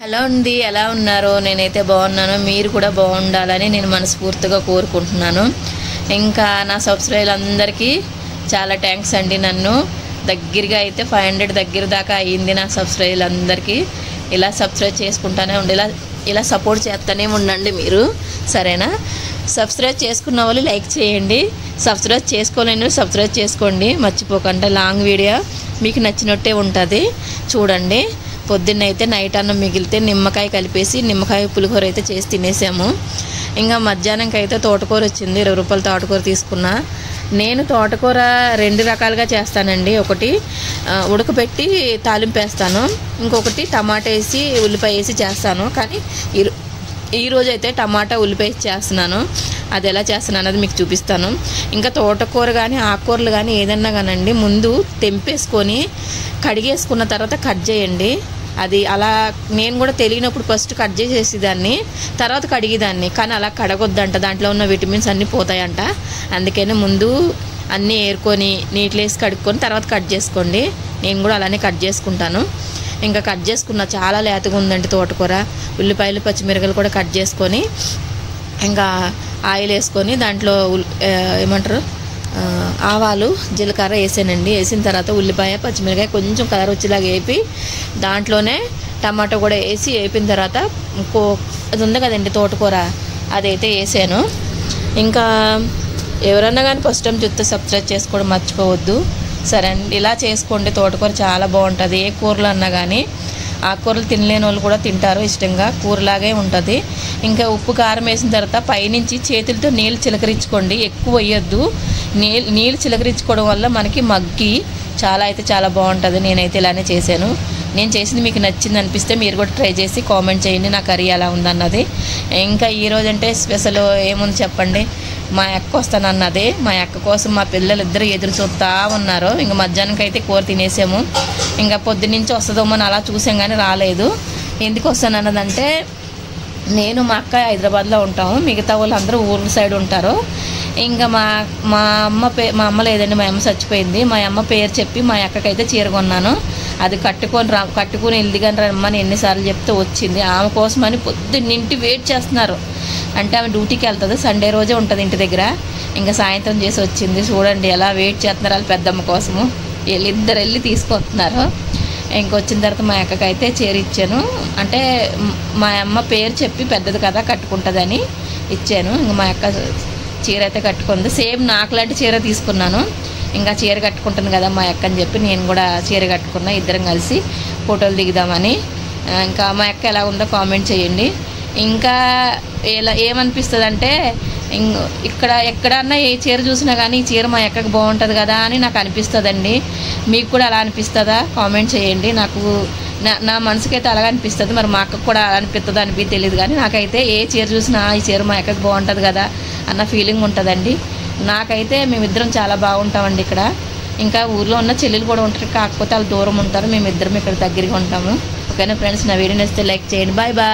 Hello అండి, ఎలా ఉన్నారో? నేనైతే బాగున్నాను. మీరు కూడా బాగుండాలని నేను మనస్ఫూర్తిగా కోరుకుంటున్నాను. ఇంకా నా సబ్స్క్రైబర్లు అందరికీ చాలా థ్యాంక్స్ అండి. నన్ను దగ్గరగా అయితే 500 దగ్గర దాకా అయ్యింది. నా సబ్స్క్రైబర్లు అందరికీ ఇలా సబ్స్క్రైబ్ చేసుకుంటానే ఉండి ఇలా సపోర్ట్ చేస్తూనే ఉండండి మీరు, సరేనా? సబ్స్క్రైబ్ చేసుకున్న వాళ్ళు లైక్ చేయండి, సబ్స్క్రైబ్ చేసుకోలేని సబ్స్క్రైబ్ చేసుకోండి మర్చిపోకుండా. లాంగ్ వీడియో మీకు నచ్చినట్టే ఉంటుంది, చూడండి. పొద్దున్నైతే నైట్ అన్నం మిగిలితే నిమ్మకాయ కలిపేసి నిమ్మకాయ పులిహోర అయితే చేసి తినేసాము. ఇంకా మధ్యాహ్నంకి అయితే తోటకూర వచ్చింది, 20 రూపాయల తోటకూర తీసుకున్నా. నేను తోటకూర 2 రకాలుగా చేస్తానండి. ఒకటి ఉడకబెట్టి తాలింపు వేస్తాను, ఇంకొకటి టమాటా వేసి ఉల్లిపాయ వేసి చేస్తాను. కానీ ఈరోజు అయితే టమాటా ఉల్లిపాయ చేస్తున్నాను. అది ఎలా చేస్తున్నాను అది మీకు చూపిస్తాను. ఇంకా తోటకూర కానీ ఆకుకూరలు కానీ ఏదన్నా కానండి, ముందు తెంపేసుకొని కడిగేసుకున్న తర్వాత కట్ చేయండి. అది అలా నేను కూడా తెలియనప్పుడు ఫస్ట్ కట్ చేసేసేదాన్ని, తర్వాత కడిగేదాన్ని. కానీ అలా కడగొద్దంట, దాంట్లో ఉన్న విటమిన్స్ అన్నీ పోతాయంట. అందుకని ముందు అన్నీ ఏరుకొని నీటిలో వేసి కడుక్కొని తర్వాత కట్ చేసుకోండి. నేను కూడా అలానే కట్ చేసుకుంటాను. ఇంకా కట్ చేసుకున్న చాలా లేతగా ఉందండి తోటకూర. ఉల్లిపాయలు పచ్చిమిరపకాయలు కూడా కట్ చేసుకొని ఇంకా ఆయిల్ వేసుకొని దాంట్లో ఏమంటారు ఆవాలు జీలకర్ర వేసానండి. వేసిన తర్వాత ఉల్లిపాయ పచ్చిమిరపకాయ కొంచెం కలర్ వచ్చేలాగా వేపి దాంట్లోనే టమాటో కూడా వేసి వేపిన తర్వాత అది ఉంది కదండి తోటకూర, అదైతే వేసాను. ఇంకా ఎవరన్నా కానీ ఫస్ట్ టైం చూస్తే సబ్స్క్రైబ్ చేసుకోవడం మర్చిపోవద్దు, సరే అండి? ఇలా చేసుకోండి, తోటకూర చాలా బాగుంటుంది. ఏ కూరలు అన్నా కానీ ఆకుకూరలు తినలేని వాళ్ళు కూడా తింటారు ఇష్టంగా, కూరలాగే ఉంటుంది. ఇంకా ఉప్పు కారం వేసిన తర్వాత పైనుంచి చేతులతో నీళ్ళు చిలకరించుకోండి, ఎక్కువ వేయొద్దు. నీళ్ళు చిలకరించుకోవడం వల్ల మనకి మగ్గి చాలా బాగుంటుంది. నేనైతే ఇలానే చేశాను. నేను చేసింది మీకు నచ్చింది అనిపిస్తే మీరు కూడా ట్రై చేసి కామెంట్ చేయండి నా కర్రీ ఎలా ఉందన్నది. ఇంకా ఈరోజు అంటే స్పెషల్ ఏముంది చెప్పండి? మా అక్క వస్తానన్నది. మా అక్క కోసం మా పిల్లలు ఇద్దరు ఎదురు చూస్తూ ఉన్నారు. ఇంకా మధ్యాహ్నంకి అయితే కూర తినేసాము. ఇంకా పొద్దున్నుంచి వస్తుందేమో అని అలా చూసాం కానీ రాలేదు. ఎందుకు వస్తానన్నదంటే, నేను మా అక్క హైదరాబాద్లో ఉంటాము, మిగతా వాళ్ళు అందరూ ఊరు సైడ్ ఉంటారు. ఇంకా మా అమ్మ లేదండి, మా అమ్మ చచ్చిపోయింది. మా అమ్మ పేరు చెప్పి మా అక్కకైతే చీర కొన్నాను. అది కట్టుకుని వెళ్ళిగాని రమ్మని ఎన్నిసార్లు చెప్తే వచ్చింది. ఆమె కోసమని పొద్దున్నింటి వెయిట్ చేస్తున్నారు. అంటే ఆమె డ్యూటీకి వెళ్తుంది, సండే రోజే ఉంటుంది ఇంటి దగ్గర. ఇంకా సాయంత్రం చేసి వచ్చింది. చూడండి ఎలా వెయిట్ చేస్తున్నారు వాళ్ళు పెద్దమ్మ కోసము. ఇద్దరు వెళ్ళి తీసుకొస్తున్నారు. ఇంకొచ్చిన తర్వాత మా అక్కకైతే చీర ఇచ్చాను. అంటే మా అమ్మ పేరు చెప్పి పెద్దది కదా కట్టుకుంటుందని ఇచ్చాను. ఇంకా మా అక్క చీర అయితే కట్టుకుంది. సేమ్ నాకు లాంటి చీర తీసుకున్నాను. ఇంకా చీర కట్టుకుంటుంది కదా మా అక్క అని చెప్పి నేను కూడా చీర కట్టుకున్నా. ఇద్దరం కలిసి ఫోటోలు దిగుదామని. ఇంకా మా అక్క ఎలా ఉందో కామెంట్ చేయండి. ఇంకా ఏమనిపిస్తుంది అంటే, ఎక్కడన్నా ఏ చీర చూసినా కానీ ఈ చీర మా అక్కకి బాగుంటుంది కదా అని నాకు అనిపిస్తుందండి. మీకు కూడా అలా అనిపిస్తుందా? కామెంట్ చేయండి. నాకు నా మనసుకైతే అలాగ అనిపిస్తుంది. మరి మా అక్కకు కూడా అలా అనిపిస్తుందో అనిపి తెలియదు, కానీ నాకైతే ఏ చీర చూసినా ఈ చీర మా అక్కకి బాగుంటుంది కదా అన్న ఫీలింగ్ ఉంటుందండి. నాకైతే మేమిద్దరం చాలా బాగుంటామండి ఇక్కడ. ఇంకా ఊర్లో ఉన్న చెల్లెలు కూడా ఉంటారు, కాకపోతే వాళ్ళు దూరం ఉంటారు. మేమిద్దరం ఇక్కడ దగ్గరగా ఉంటాము. ఓకేనా ఫ్రెండ్స్? నా వీడియో నచ్చితే లైక్ చేయండి. Bye bye.